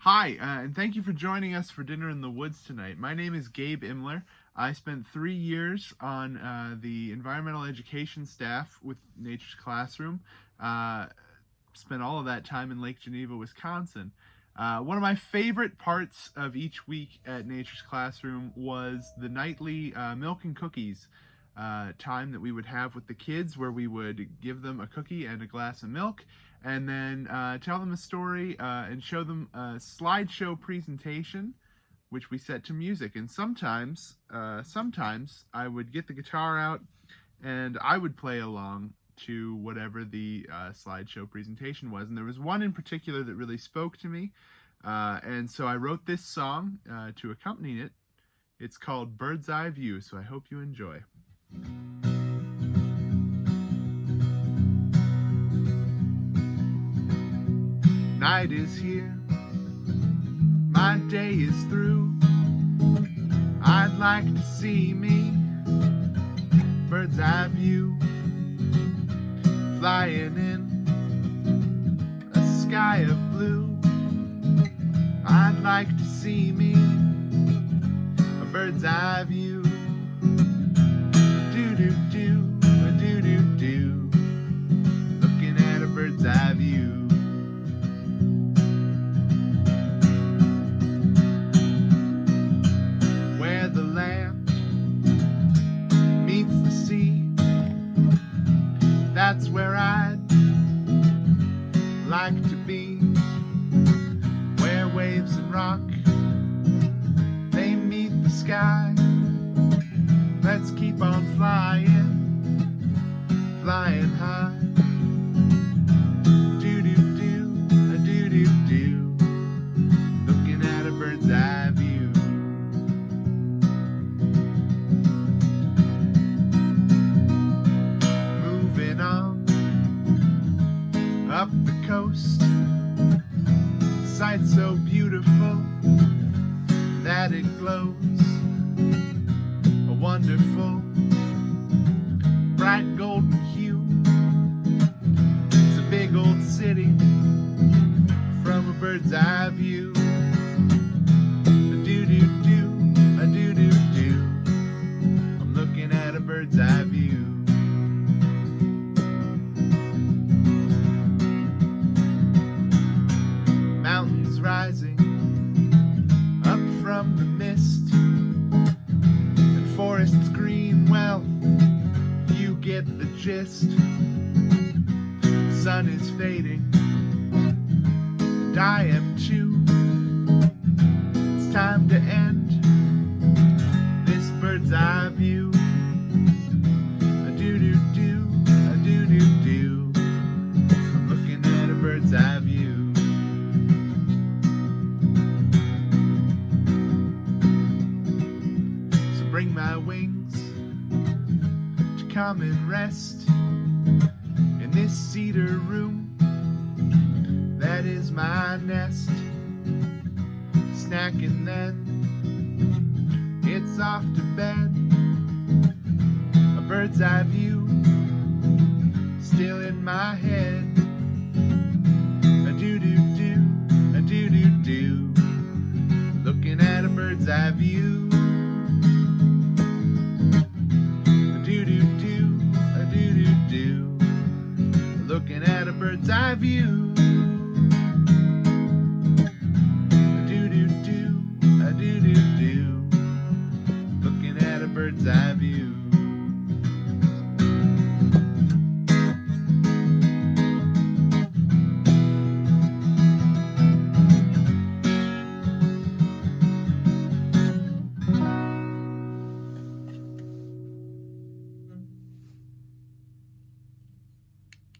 Hi, and thank you for joining us for dinner in the woods tonight. My name is Gabe Imler. I spent 3 years on the environmental education staff with Nature's Classroom. Uh, Spent all of that time in Lake Geneva, Wisconsin. One of my favorite parts of each week at Nature's Classroom was the nightly milk and cookies time that we would have with the kids, where we would give them a cookie and a glass of milk, and then tell them a story and show them a slideshow presentation, which we set to music. And sometimes I would get the guitar out and I would play along to whatever the slideshow presentation was. And there was one in particular that really spoke to me, and so I wrote this song to accompany it. It's called Bird's Eye View, so I hope you enjoy. Night is here, my day is through. I'd like to see me bird's eye view, flying in a sky of blue. I'd like to see me a bird's eye view. Do-do-do, a do-do-do, looking at a bird's eye view. Where the land meets the sea, that's where I'd like to be. Where waves and rock, they meet the sky. Let's keep on flying, flying high. Do-do-do, a do-do-do, looking at a bird's eye view. Moving on up the coast, sight so beautiful that it glows. A wonderful bright golden hue. It's a big old city from a bird's eye view. A do-do-do, a do-do-do, I'm looking at a bird's eye view. Mountains rising up from the mist, and forests green, well, you get the gist. The sun is fading, and I am too. It's time to end this bird's eye view. A do-do-do, a do-do-do, I'm looking at a bird's eye view. So bring my wings to come and rest in this cedar room that is my nest. Snacking then, it's off to bed. A bird's eye view still in my head. A do-do-do, a do-do-do, looking at a bird's eye view. A do-do-do, a do-do-do, looking at a bird's eye view. A do-do-do, a do-do-do, looking at a bird's eye view.